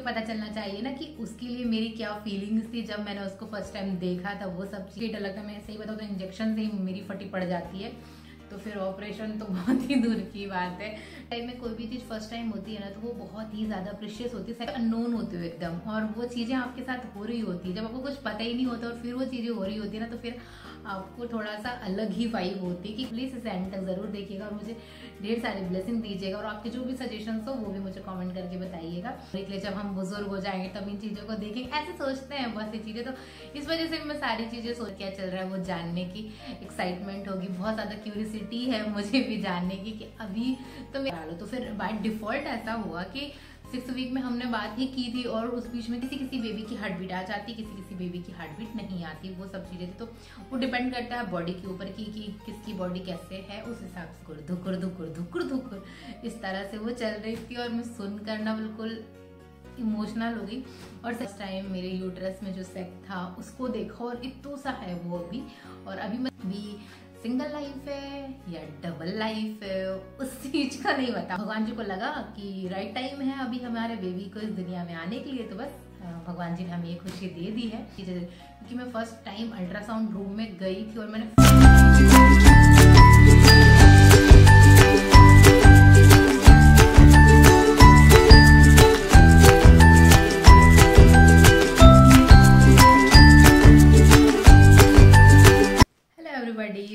पता चलना चाहिए ना कि उसके लिए मेरी क्या फीलिंग्स थी जब मैंने उसको फर्स्ट टाइम देखा था। वो सब चीज़ डर लगता है। मैं सही बताऊँ तो इंजेक्शन से ही मेरी फटी पड़ जाती है, तो फिर ऑपरेशन तो बहुत ही दूर की बात है। टाइम में कोई भी चीज़ फर्स्ट टाइम होती है ना, तो वो बहुत ही ज़्यादा प्रीशियस होती है, अननोन होते हो एकदम, और वो चीज़ें आपके साथ हो रही होती है। जब आपको कुछ पता ही नहीं होता और फिर वो चीज़ें हो रही होती है ना, तो फिर आपको थोड़ा सा अलग ही वाइब होती है। कि प्लीज़ इसे एंड तक ज़रूर देखिएगा और मुझे ढेर सारी ब्लेसिंग दीजिएगा, और आपके जो भी सजेशंस हो वो भी मुझे कमेंट करके बताइएगा। इसलिए जब हम बुजुर्ग हो जाएंगे तब इन चीज़ों को देखेंगे, ऐसे सोचते हैं बहुत सी चीज़ें, तो इस वजह से मैं सारी चीज़ें सोच क्या चल रहा है वो जानने की एक्साइटमेंट होगी, बहुत ज़्यादा क्यूरियोसिटी है मुझे भी जानने की कि अभी तो मैं लो। तो फिर बाय डिफॉल्ट ऐसा हुआ कि 6 वीक में हमने बात ही की थी, और उस बीच में किसी बेबी की हार्ट बीट आ जाती, किसी बेबी की हार्ट बीट नहीं आती, वो सब चीजें थी। तो वो डिपेंड करता है बॉडी के ऊपर कि किसकी बॉडी कैसे है, उस हिसाब से धुकुर धुकुर धुकुर धुकुर इस तरह से वो चल रही थी। और मैं सुनकर ना बिल्कुल इमोशनल हो गई। और फर्स्ट टाइम मेरे यूट्रस में जो सेक था उसको देखा, और इतना सा है वो अभी, और अभी मैं भी सिंगल लाइफ है या डबल लाइफ है उस चीज का नहीं पता। भगवान जी को लगा कि राइट टाइम है अभी हमारे बेबी को इस दुनिया में आने के लिए, तो बस भगवान जी ने हमें ये खुशी दे दी है। क्योंकि मैं फर्स्ट टाइम अल्ट्रासाउंड रूम में गई थी और मैंने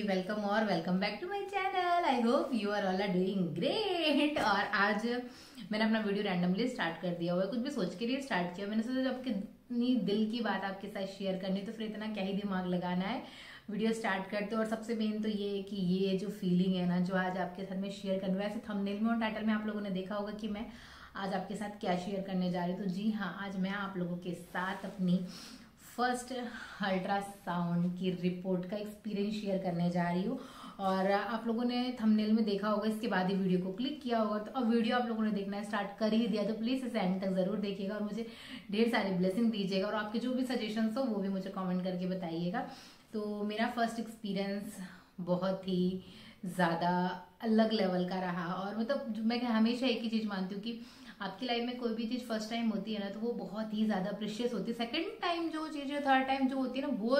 वेलकम और welcome back to my channel. I hope you are all are doing great. और आज मैंने अपना वीडियो रैंडमली स्टार्ट कर दिया हुआ है, कुछ भी सोच के लिए स्टार्ट किया। मैंने सोचा जब कितनी दिल की बात आपके साथ शेयर करनी, तो फिर इतना क्या ही दिमाग लगाना है, वीडियो स्टार्ट करते। और सबसे मेन तो ये है कि ये जो फीलिंग है ना जो आज आपके साथ में शेयर करनी, वैसे थंबनेल में और टाइटल में आप लोगों ने देखा होगा कि मैं आज आपके साथ क्या शेयर करने जा रही हूँ। तो जी हाँ, आज मैं आप लोगों के साथ अपनी फर्स्ट अल्ट्रासाउंड की रिपोर्ट का एक्सपीरियंस शेयर करने जा रही हूँ। और आप लोगों ने थंबनेल में देखा होगा, इसके बाद ही वीडियो को क्लिक किया होगा, तो अब वीडियो आप लोगों ने देखना स्टार्ट कर ही दिया, तो प्लीज़ इसे एंड तक ज़रूर देखिएगा और मुझे ढेर सारी ब्लेसिंग दीजिएगा, और आपके जो भी सजेशंस हो वो भी मुझे कमेंट करके बताइएगा। तो मेरा फर्स्ट एक्सपीरियंस बहुत ही ज़्यादा अलग लेवल का रहा। और मतलब मैं हमेशा एक ही चीज़ मानती हूँ कि आपकी लाइफ में कोई भी चीज़ फर्स्ट टाइम होती है ना, तो वो बहुत ही ज़्यादा प्रीशियस होती है। सेकंड टाइम जो चीज़, थर्ड टाइम जो होती है ना, वो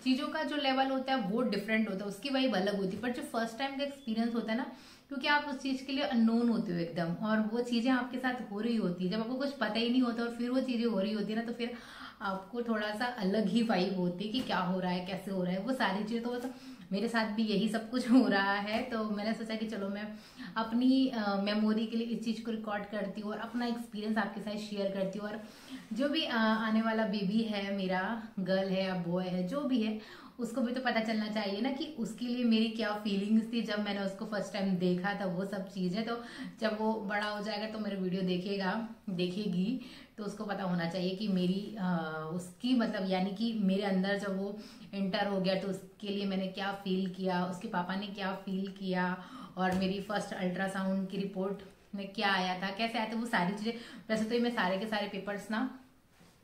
चीज़ों का जो लेवल होता है वो डिफरेंट होता है, उसकी वाइब अलग होती है। पर जो फर्स्ट टाइम का एक्सपीरियंस होता है ना, क्योंकि आप उस चीज़ के लिए अननोन होते हो एकदम, और वो चीज़ें आपके साथ हो रही होती है, जब आपको कुछ पता ही नहीं होता और फिर वो चीज़ें हो रही होती है ना, तो फिर आपको थोड़ा सा अलग ही वाइब होती है कि क्या हो रहा है, कैसे हो रहा है, वो सारी चीज़ें। तो मतलब मेरे साथ भी यही सब कुछ हो रहा है। तो मैंने सोचा कि चलो मैं अपनी मेमोरी के लिए इस चीज़ को रिकॉर्ड करती हूँ और अपना एक्सपीरियंस आपके साथ शेयर करती हूँ। और जो भी आने वाला बेबी है, मेरा गर्ल है या बॉय है, जो भी है, उसको भी तो पता चलना चाहिए ना कि उसके लिए मेरी क्या फीलिंग्स थी जब मैंने उसको फर्स्ट टाइम देखा था, वो सब चीज़ें। तो जब वो बड़ा हो जाएगा तो मेरे वीडियो देखेगी, तो उसको पता होना चाहिए कि मेरी उसकी मतलब यानी कि मेरे अंदर जब वो एंटर हो गया तो उसके लिए मैंने क्या फील किया, उसके पापा ने क्या फील किया, और मेरी फर्स्ट अल्ट्रासाउंड की रिपोर्ट में क्या आया था, कैसे आया था, वो सारी चीज़ें। वैसे तो मैं सारे के सारे पेपर्स ना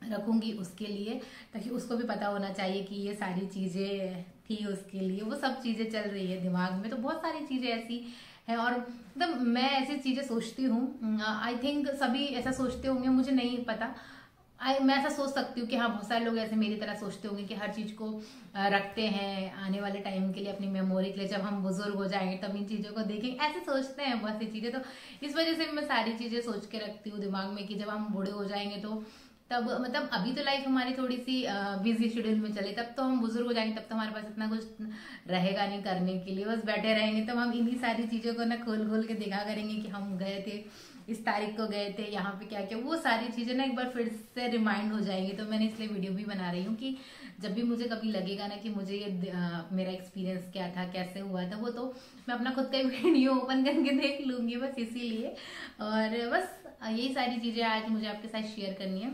रखूंगी उसके लिए, ताकि उसको भी पता होना चाहिए कि ये सारी चीज़ें थी उसके लिए, वो सब चीज़ें चल रही है दिमाग में। तो बहुत सारी चीज़ें ऐसी है, और मतलब मैं ऐसी चीज़ें सोचती हूँ, आई थिंक सभी ऐसा सोचते होंगे, मुझे नहीं पता। मैं ऐसा सोच सकती हूँ कि हाँ, बहुत सारे लोग ऐसे मेरी तरह सोचते होंगे कि हर चीज़ को रखते हैं आने वाले टाइम के लिए, अपनी मेमोरी के लिए, जब हम बुजुर्ग हो जाएंगे तब इन चीज़ों को देखेंगे, ऐसे सोचते हैं बहुत सी चीज़ें। तो इस वजह से मैं सारी चीज़ें सोच के रखती हूँ दिमाग में कि जब हम बूढ़े हो जाएंगे तो तब मतलब अभी तो लाइफ हमारी थोड़ी सी बिजी शेड्यूल में चले, तब तो हम बुजुर्ग हो जाएंगे, तब तो हमारे पास इतना कुछ रहेगा नहीं करने के लिए, बस बैठे रहेंगे। तब हम इन्हीं सारी चीज़ों को ना खोल खोल के देखा करेंगे कि हम गए थे, इस तारीख को गए थे, यहाँ पे क्या क्या, वो सारी चीज़ें ना एक बार फिर से रिमाइंड हो जाएंगी। तो मैंने इसलिए वीडियो भी बना रही हूँ कि जब भी मुझे कभी लगेगा ना कि मुझे ये मेरा एक्सपीरियंस क्या था, कैसे हुआ था, वो तो मैं अपना खुद का वीडियो ओपन करके देख लूँगी, बस इसीलिए। और बस यही सारी चीज़ें आज मुझे आपके साथ शेयर करनी है।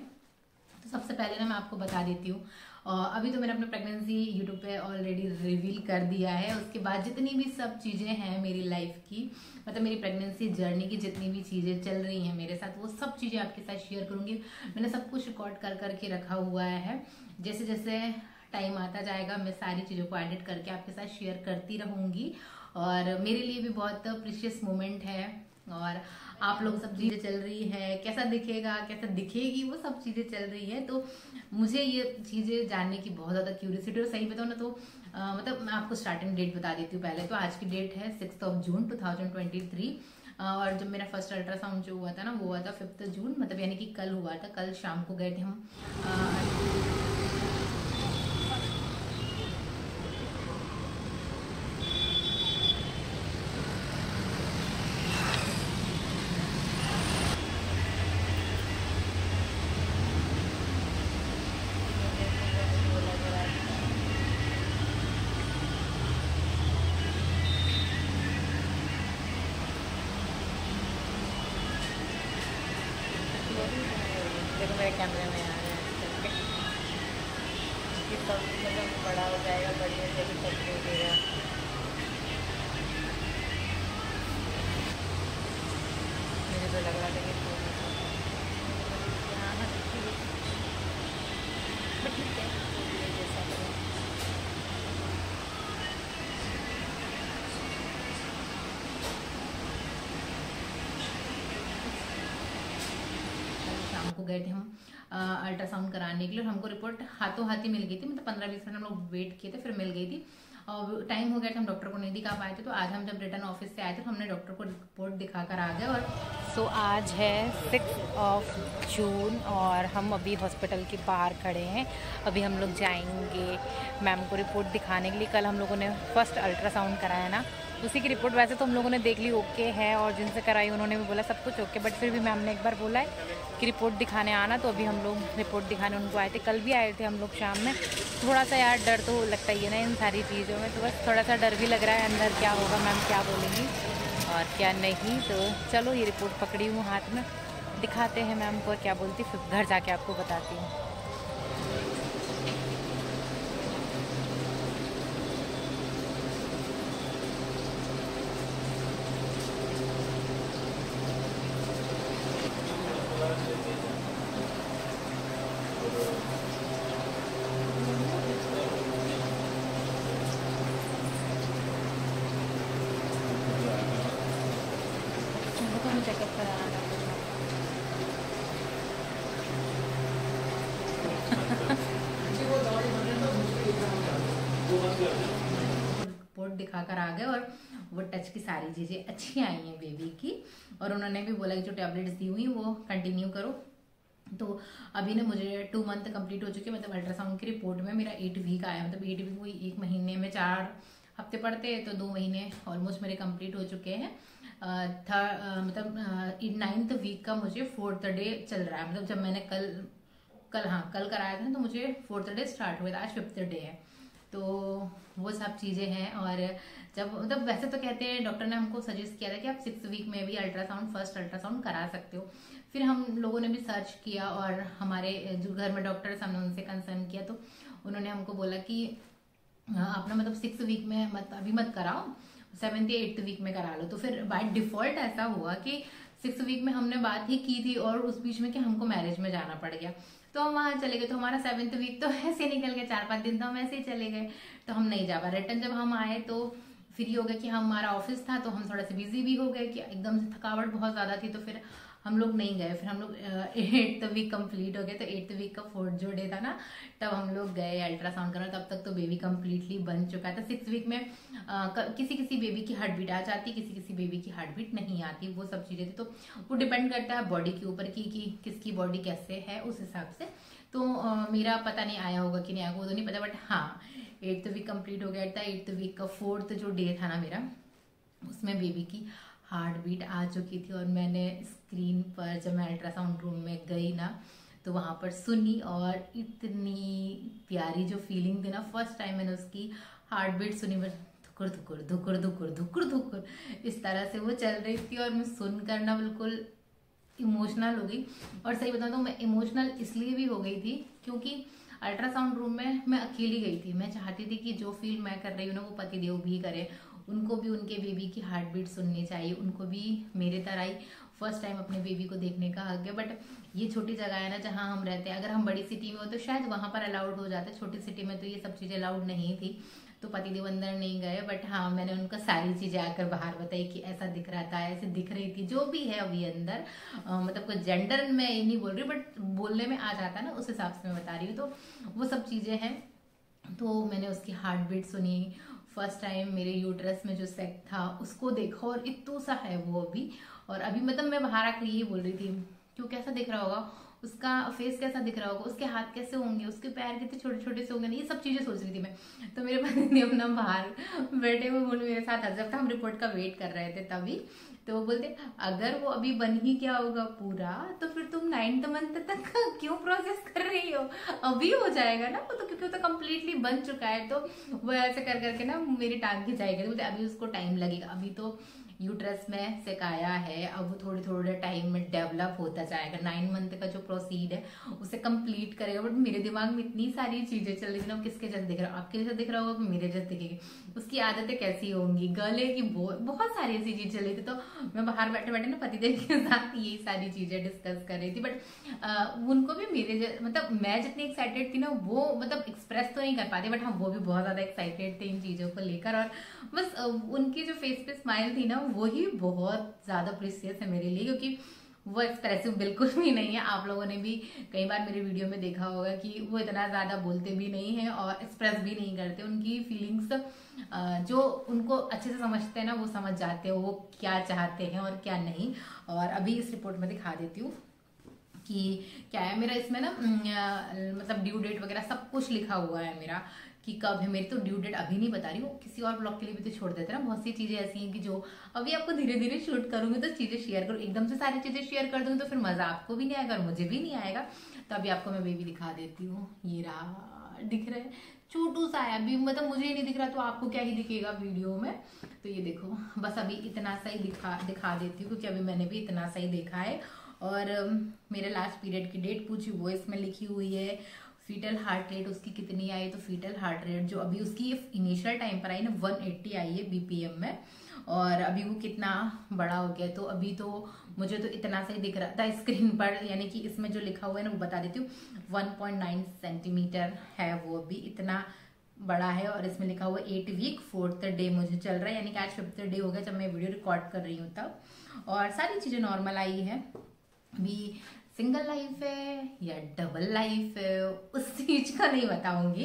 तो सबसे पहले ना मैं आपको बता देती हूँ, अभी तो मैंने अपनी प्रेगनेंसी यूट्यूब पे ऑलरेडी रिवील कर दिया है। उसके बाद जितनी भी सब चीज़ें हैं मेरी लाइफ की, मतलब मेरी प्रेगनेंसी जर्नी की जितनी भी चीज़ें चल रही हैं मेरे साथ, वो सब चीज़ें आपके साथ शेयर करूँगी। मैंने सब कुछ रिकॉर्ड कर करके रखा हुआ है, जैसे जैसे टाइम आता जाएगा मैं सारी चीज़ों को एडिट करके आपके साथ शेयर करती रहूँगी। और मेरे लिए भी बहुत प्रीशियस मोमेंट है और आप लोग सब चीजें चल रही है, कैसा दिखेगा कैसा दिखेगी वो सब चीजें चल रही है। तो मुझे ये चीजें जानने की बहुत ज्यादा क्यूरियोसिटी। और सही बताऊँ ना तो मतलब मैं आपको स्टार्टिंग डेट बता देती हूँ पहले। तो आज की डेट है 6 जून 2023। और जब मेरा फर्स्ट अल्ट्रासाउंड जो हुआ था ना वो हुआ था 5 जून, मतलब यानी कि कल हुआ था। कल शाम को गए थे हम देखो मेरे कैमरे में आ रहे हैं कि सब मतलब बड़ा हो जाएगा, बढ़िया से भी सब देखेगा। मुझे तो लग रहा था कि ठीक है जैसा शाम को गए थे हम अल्ट्रासाउंड कराने के लिए। और हमको रिपोर्ट हाथों हाथ ही मिल गई थी, मतलब 15-20 मिनट हम लोग वेट किए थे, फिर मिल गई थी। और टाइम हो गया था, हम डॉक्टर को नहीं दिखा पाए थे। तो आज हम जब रिटर्न ऑफिस से आए थे तो हमने डॉक्टर को रिपोर्ट दिखाकर आ गए। और सो आज है 6 जून और हम अभी हॉस्पिटल के बाहर खड़े हैं। अभी हम लोग जाएंगे मैम को रिपोर्ट दिखाने के लिए। कल हम लोगों ने फर्स्ट अल्ट्रासाउंड कराया ना, उसी की रिपोर्ट वैसे तो हम लोगों ने देख ली, ओके है। और जिनसे कराई उन्होंने भी बोला सब कुछ ओके, बट फिर भी मैम ने एक बार बोला है कि रिपोर्ट दिखाने आना। तो अभी हम लोग रिपोर्ट दिखाने उनको आए थे। कल भी आए थे हम लोग शाम में। थोड़ा सा यार डर तो लगता ही है ना इन सारी चीज़ों में, तो बस थोड़ा सा डर भी लग रहा है अंदर क्या होगा, मैम क्या बोलेंगी और क्या नहीं। तो चलो ये रिपोर्ट पकड़ी हूँ हाथ में, दिखाते हैं मैम को क्या बोलती, फिर घर जाके आपको बताती हूँ। चेकअप कराना रिपोर्ट दिखाकर आ गए। और वो टच की सारी चीजें अच्छी आई हैं बेबी की। और उन्होंने भी बोला कि जो टैबलेट्स दी हुई वो कंटिन्यू करो। तो अभी ना मुझे 2 मंथ कंप्लीट हो चुके हैं, मतलब अल्ट्रासाउंड की रिपोर्ट में मेरा 8 वीक आया, मतलब 8 वीक हुई 1 महीने में 4 हफ्ते पड़ते हैं, तो 2 महीने ऑलमोस्ट मेरे कंप्लीट हो चुके हैं। मतलब 9th वीक का मुझे 4th डे चल रहा है। मतलब जब मैंने कल कराया था तो मुझे 4th डे स्टार्ट हुआ था, आज 5th डे है। तो वो सब चीजें हैं। और जब मतलब वैसे तो कहते हैं, डॉक्टर ने हमको सजेस्ट किया था कि आप 6 वीक में भी फर्स्ट अल्ट्रासाउंड करा सकते हो। फिर हम लोगों ने भी सर्च किया और हमारे जो घर में डॉक्टर्स हमने उनसे कंसर्न किया, तो उन्होंने हमको बोला कि आप ना मतलब 6 वीक में अभी मत कराओ, 7th या 8th वीक में करा लो। तो फिर बाय डिफॉल्ट ऐसा हुआ कि 6 वीक में हमने बात ही की थी और उस बीच में कि हमको मैरिज में जाना पड़ गया, तो हम वहां चले गए। तो हमारा 7th वीक तो ऐसे निकल गया, 4-5 दिन तो हम ऐसे ही चले गए, तो हम नहीं जा पाए। रिटर्न जब हम आए तो फिर ये हो गया कि हमारा ऑफिस था, तो हम थोड़ा सा बिजी भी हो गए कि एकदम से थकावट बहुत ज्यादा थी, तो फिर हम लोग नहीं गए। फिर हम लोग 8th वीक कंप्लीट हो गए, तो 8th वीक का 4th जो डे था ना, तब हम लोग गए अल्ट्रासाउंड करना। तब तक तो बेबी कंप्लीटली बन चुका था। 6 वीक में किसी किसी बेबी की हार्ट बीट आ जाती, किसी किसी बेबी की हार्ट बीट नहीं आती, वो सब चीजें थी। तो वो डिपेंड करता है बॉडी के ऊपर कि किसकी बॉडी कैसे है उस हिसाब से। तो मेरा पता नहीं आया होगा कि नहीं आया, वो तो नहीं पता, बट हाँ 8th वीक कंप्लीट हो गया था। 8th वीक का 4th जो डे था ना मेरा, उसमें बेबी की हार्ट बीट आ चुकी थी। और मैंने स्क्रीन पर जब मैं अल्ट्रासाउंड रूम में गई ना, तो वहां पर सुनी, और इतनी प्यारी जो फीलिंग थी ना, फर्स्ट टाइम मैंने उसकी हार्ट बीट सुनी, बस धुकुर धुकुर धुकुर धुकुर धुकुर धुकुर इस तरह से वो चल रही थी। और मैं सुनकर ना बिल्कुल इमोशनल हो गई। और सही बताऊं तो मैं इमोशनल इसलिए भी हो गई थी क्योंकि अल्ट्रासाउंड रूम में मैं अकेली गई थी। मैं चाहती थी कि जो फील मैं कर रही हूँ ना वो पतिदेव भी करे, उनको भी उनके बेबी की हार्ट बीट सुननी चाहिए, उनको भी मेरे तरह ही फर्स्ट टाइम अपने बेबी को देखने का हक है। बट ये छोटी जगह है ना जहाँ हम रहते हैं, अगर हम बड़ी सिटी में हो तो शायद वहां पर अलाउड हो जाता है, छोटी सिटी में तो ये सब चीजें अलाउड नहीं थी। तो पति देव अंदर नहीं गए, बट हाँ मैंने उनको सारी चीजें आकर बाहर बताई कि ऐसा दिख रहा था, ऐसे दिख रही थी, जो भी है अभी अंदर। मतलब कोई जेंडर मैं ये नहीं बोल रही, बट बोलने में आ जाता है ना, उस हिसाब से मैं बता रही हूँ। तो वो सब चीजें हैं। तो मैंने उसकी हार्ट बीट सुनी, फर्स्ट टाइम मेरे यूट्रस में जो सेक था उसको देखा, और इतना सा है वो अभी। और अभी मतलब मैं बाहर आकर ये बोल रही थी क्यों, कैसा दिख रहा होगा, उसका फेस कैसा दिख रहा होगा, उसके हाथ कैसे होंगे, उसके पैर कितने छोटे छोटे से होंगे, ये सब चीजें सोच रही थी मैं। तो मेरे पति ने अपना बाहर बैठे हुए बोले मेरे साथ, जब तक हम रिपोर्ट का वेट कर रहे थे तभी, तो वो बोलते अगर वो अभी बन ही क्या होगा पूरा, तो फिर तुम 9th मंथ तक क्यों प्रोसेस कर रही हो, अभी हो जाएगा ना वो तो, क्योंकि वो तो कम्प्लीटली बन चुका है। तो वो ऐसे कर करके ना मेरी टांग खिंचाएगी, बोलते अभी उसको टाइम लगेगा, अभी तो यूट्रस में सिकाया है, अब वो थोड़े थोड़े टाइम में डेवलप होता जाएगा, 9 मंथ का जो प्रोसीड है उसे कंप्लीट करेगा। बट मेरे दिमाग में इतनी सारी चीजें चल रही थी ना, किसके जैसे दिख रहा है, आपके जैसे दिख रहा होगा, मेरे जैसे दिखेगी, उसकी आदतें कैसी होंगी, गले की बहुत सारी ऐसी चीज चल रही थी। तो मैं बाहर बैठे बैठे ना पतिदेव के साथ यही सारी चीजें डिस्कस कर रही थी। बट उनको भी मेरे मतलब मैं जितनी एक्साइटेड थी ना, वो मतलब एक्सप्रेस तो नहीं कर पाते, बट हाँ वो भी बहुत ज्यादा एक्साइटेड थे इन चीजों को लेकर। और बस उनकी जो फेस पे स्माइल थी ना, वही बहुत ज्यादा प्रीसियस है मेरे लिए, क्योंकि वो एक्सप्रेसिव बिल्कुल भी नहीं है। आप लोगों ने भी कई बार मेरे वीडियो में देखा होगा कि वो इतना ज्यादा बोलते भी नहीं है और एक्सप्रेस भी नहीं करते। उनकी फीलिंग्स जो उनको अच्छे से समझते हैं ना, वो समझ जाते हैं वो क्या चाहते हैं और क्या नहीं। और अभी इस रिपोर्ट में दिखा देती हूँ कि क्या है मेरा इसमें ना, मतलब ड्यू डेट वगैरह सब कुछ लिखा हुआ है मेरा कि कब है। मेरी तो ड्यू डेट अभी नहीं बता रही हूँ, किसी और ब्लॉग के लिए भी तो छोड़ देते ना। बहुत सी चीजें ऐसी हैं कि जो अभी आपको धीरे धीरे शूट करूंगी तो चीजें शेयर करूँ, एकदम से सारी चीजें शेयर कर दूंगी तो फिर मजा आपको भी नहीं आएगा और मुझे भी नहीं आएगा। तो अभी आपको मैं बेबी दिखा देती हूँ, ये रहा, दिख रहा है छोटू सा है अभी, मतलब मुझे नहीं दिख रहा तो आपको क्या ही दिखेगा वीडियो में। तो ये देखो, बस अभी इतना सा ही दिखा देती हूँ, क्योंकि अभी मैंने भी इतना सा ही देखा है। और मेरे लास्ट पीरियड की डेट पूछी, वो इसमें लिखी हुई है। फीटल हार्ट रेट उसकी कितनी आई, तो फीटल हार्ट रेट जो अभी उसकी इनिशियल टाइम पर आई ना 180 आई है बीपीएम में। और अभी वो कितना बड़ा हो गया, तो अभी तो मुझे तो इतना सा ही दिख रहा था स्क्रीन पर, यानी कि इसमें जो लिखा हुआ है ना वो बता देती हूँ, 1.9 सेंटीमीटर है वो, अभी इतना बड़ा है। और इसमें लिखा हुआ 8 वीक 4th डे मुझे चल रहा है, यानी कि आज 5th डे हो गया जब मैं वीडियो रिकॉर्ड कर रही हूँ तब। और सारी चीजें नॉर्मल आई है। अभी सिंगल लाइफ है या डबल लाइफ है उस चीज का नहीं बताऊंगी,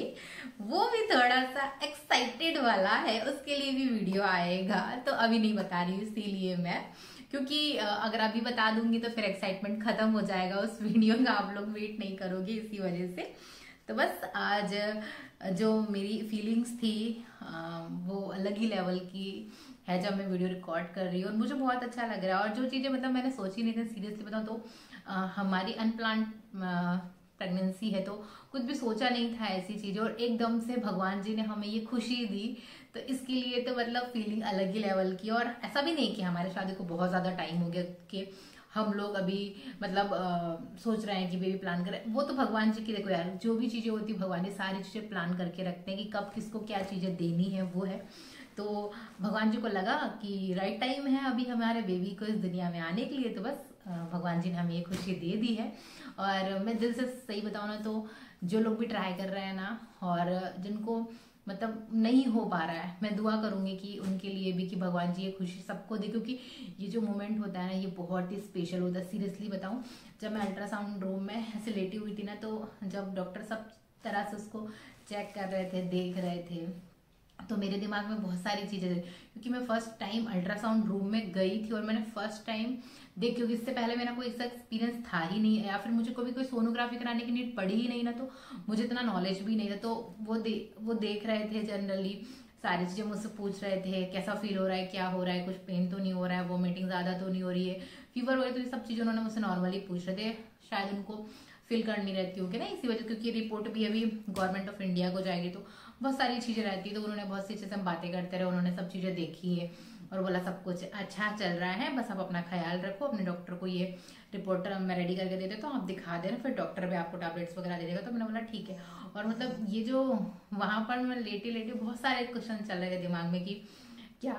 वो भी थोड़ा सा एक्साइटेड वाला है, उसके लिए भी वीडियो आएगा, तो अभी नहीं बता रही हूँ इसीलिए मैं, क्योंकि अगर अभी बता दूंगी तो फिर एक्साइटमेंट खत्म हो जाएगा उस वीडियो का, आप लोग वेट नहीं करोगे इसी वजह से। तो बस आज जो मेरी फीलिंग्स थी वो अलग ही लेवल की है जब मैं वीडियो रिकॉर्ड कर रही हूँ, और मुझे बहुत अच्छा लग रहा है। और जो चीजें मतलब मैंने सोची नहीं थी, सीरियसली बताऊँ तो हमारी अनप्लान प्रेगनेंसी है, तो कुछ भी सोचा नहीं था ऐसी चीजें, और एकदम से भगवान जी ने हमें ये खुशी दी, तो इसके लिए तो मतलब फीलिंग अलग ही लेवल की। और ऐसा भी नहीं कि हमारे शादी को बहुत ज्यादा टाइम हो गया कि हम लोग अभी मतलब सोच रहे हैं कि बेबी प्लान करें, वो तो भगवान जी की, देखो यार जो भी चीजें होती है भगवान ने सारी चीजें प्लान करके रखते हैं कि कब किसको क्या चीजें देनी है, वो है। तो भगवान जी को लगा कि राइट टाइम है अभी हमारे बेबी को इस दुनिया में आने के लिए, तो बस भगवान जी ने हमें ये खुशी दे दी है। और मैं दिल से सही बताऊँ ना, तो जो लोग भी ट्राई कर रहे हैं ना, और जिनको मतलब नहीं हो पा रहा है, मैं दुआ करूंगी कि उनके लिए भी कि भगवान जी ये खुशी सबको दे, क्योंकि ये जो मोमेंट होता है ना ये बहुत ही स्पेशल होता है। सीरियसली बताऊं, जब मैं अल्ट्रासाउंड रूम में ऐसे लेटी हुई थी ना, तो जब डॉक्टर सब तरह से उसको चेक कर रहे थे, देख रहे थे, तो मेरे दिमाग में बहुत सारी चीजें, क्योंकि मैं फर्स्ट टाइम अल्ट्रासाउंड रूम में गई थी और मैंने फर्स्ट टाइम देख, क्योंकि इससे पहले मेरा कोई ऐसा एक्सपीरियंस था ही नहीं, या फिर मुझे कभी कोई सोनोग्राफी कराने की नीड पड़ी ही नहीं ना, तो मुझे इतना नॉलेज भी नहीं था। तो वो देख रहे थे, जनरली सारी चीजें मुझसे पूछ रहे थे, कैसा फील हो रहा है, क्या हो रहा है, कुछ पेन तो नहीं हो रहा है, वोमिटिंग ज्यादा तो नहीं हो रही है, फीवर हो रहा है, तो ये सब चीजें उन्होंने मुझसे नॉर्मली पूछ रहे थे। शायद उनको फील करनी रहती होगी ना इसी वजह, क्योंकि रिपोर्ट भी अभी गवर्नमेंट ऑफ इंडिया को जाएगी, तो बहुत सारी चीजें रहती है। तो उन्होंने बहुत सी चीजें हम बातें करते रहे, उन्होंने सब चीजें देखी है और बोला सब कुछ अच्छा चल रहा है, बस आप अपना ख्याल रखो, अपने डॉक्टर को ये रिपोर्ट मैं रेडी करके दे देता हूँ, आप दिखा देना, फिर डॉक्टर भी आपको टैबलेट्स वगैरह दे देगा। तो मैंने बोला ठीक है। और मतलब ये जो वहां पर मैं लेटे लेटे बहुत सारे क्वेश्चन चल रहे थे दिमाग में कि क्या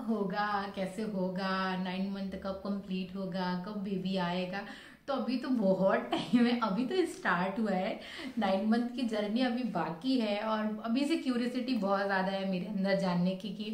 होगा, कैसे होगा, 9 मंथ कब कंप्लीट होगा, कब बेबी आएगा। तो अभी तो बहुत टाइम है, अभी तो स्टार्ट हुआ है, 9 मंथ की जर्नी अभी बाकी है। और अभी से क्यूरियोसिटी बहुत ज़्यादा है मेरे अंदर जानने की कि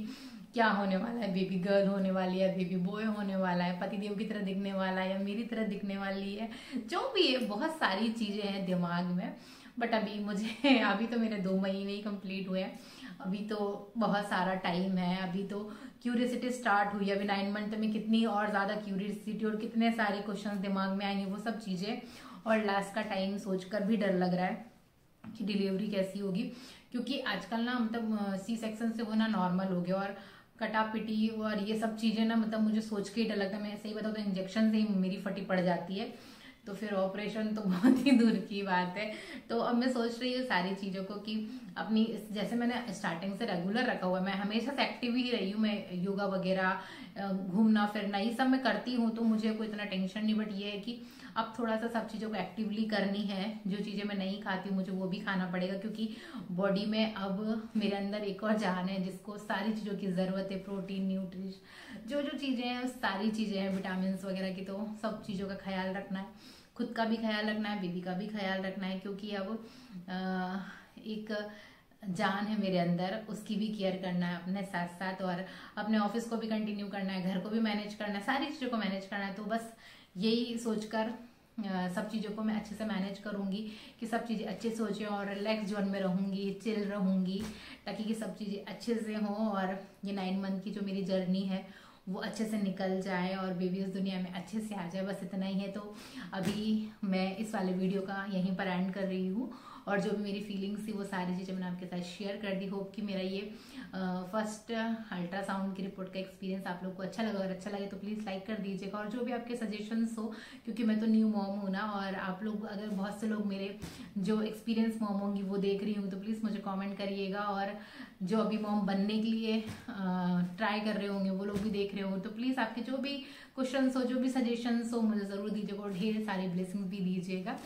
क्या होने वाला है, बेबी गर्ल होने वाली है, बेबी बॉय होने वाला है, पतिदेव की तरह दिखने वाला है या मेरी तरह दिखने वाली है, जो भी है बहुत सारी चीज़ें हैं दिमाग में। बट अभी मुझे अभी तो मेरे 2 महीने ही कंप्लीट हुए हैं, अभी तो बहुत सारा टाइम है। अभी तो क्यूरियसिटी स्टार्ट हुई है, अभी 9 मंथ में कितनी और ज़्यादा क्यूरियसिटी और कितने सारे क्वेश्चन दिमाग में आएंगे, वो सब चीज़ें। और लास्ट का टाइम सोचकर भी डर लग रहा है कि डिलीवरी कैसी होगी, क्योंकि आजकल ना मतलब सी सेक्शन से होना नॉर्मल हो गया, और कटापिटी और ये सब चीज़ें ना मतलब मुझे सोच के ही डर लगता है। मैं सही बताऊँ तो इंजेक्शन से ही मेरी फटी पड़ जाती है, तो फिर ऑपरेशन तो बहुत ही दूर की बात है। तो अब मैं सोच रही हूँ सारी चीज़ों को कि अपनी, जैसे मैंने स्टार्टिंग से रेगुलर रखा हुआ है, मैं हमेशा से एक्टिव ही रही हूँ, मैं योगा वगैरह घूमना फिरना ये सब मैं करती हूँ, तो मुझे कोई इतना टेंशन नहीं। बट ये है कि अब थोड़ा सा सब चीज़ों को एक्टिवली करनी है, जो चीज़ें मैं नहीं खाती मुझे वो भी खाना पड़ेगा, क्योंकि बॉडी में अब मेरे अंदर एक और जान है जिसको सारी चीज़ों की ज़रूरत है, प्रोटीन, न्यूट्रिश, जो जो चीज़ें हैं सारी चीज़ें हैं, विटामिन वगैरह की, तो सब चीज़ों का ख्याल रखना है, खुद का भी ख्याल रखना है, बेबी का भी ख्याल रखना है, क्योंकि अब एक जान है मेरे अंदर, उसकी भी केयर करना है अपने साथ साथ, और अपने ऑफिस को भी कंटिन्यू करना है, घर को भी मैनेज करना है, सारी चीज़ों को मैनेज करना है। तो बस यही सोचकर सब चीज़ों को मैं अच्छे से मैनेज करूँगी कि सब चीज़ें अच्छे से हो जाए, और रिलैक्स जोन में रहूँगी, चिल रहूँगी, ताकि कि सब चीज़ें अच्छे से हों, और ये 9 मंथ की जो मेरी जर्नी है वो अच्छे से निकल जाए और बेबी इस दुनिया में अच्छे से आ जाए, बस इतना ही है। तो अभी मैं इस वाले वीडियो का यहीं पर एंड कर रही हूँ, और जो भी मेरी फीलिंग्स थी वो सारी चीज़ें मैंने आपके साथ शेयर कर दी। होप कि मेरा ये फर्स्ट अल्ट्रासाउंड की रिपोर्ट का एक्सपीरियंस आप लोग को अच्छा लगा। अगर अच्छा लगे तो प्लीज़ लाइक कर दीजिएगा, और जो भी आपके सजेशंस हो, क्योंकि मैं तो न्यू मॉम हूँ ना, और आप लोग अगर बहुत से लोग मेरे जो एक्सपीरियंस मॉम होंगी वो देख रही हूँ, तो प्लीज़ मुझे कॉमेंट करिएगा, और जो अभी मॉम बनने के लिए ट्राई कर रहे होंगे वो लोग भी देख रहे होंगे, तो प्लीज़ आपके जो भी क्वेश्चंस हो, जो भी सजेशंस हो, मुझे ज़रूर दीजिएगा, और ढेर सारी ब्लेसिंग्स भी दीजिएगा।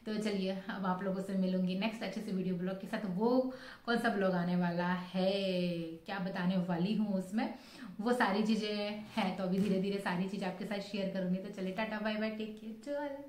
तो चलिए अब आप लोगों से मिलूंगी नेक्स्ट अच्छे से वीडियो ब्लॉग के साथ। वो कौन सा ब्लॉग आने वाला है, क्या बताने वाली हूँ उसमें, वो सारी चीज़ें हैं, तो अभी धीरे धीरे सारी चीज़ आपके साथ शेयर करूंगी। तो चलिए tata bye bye, take care, चल।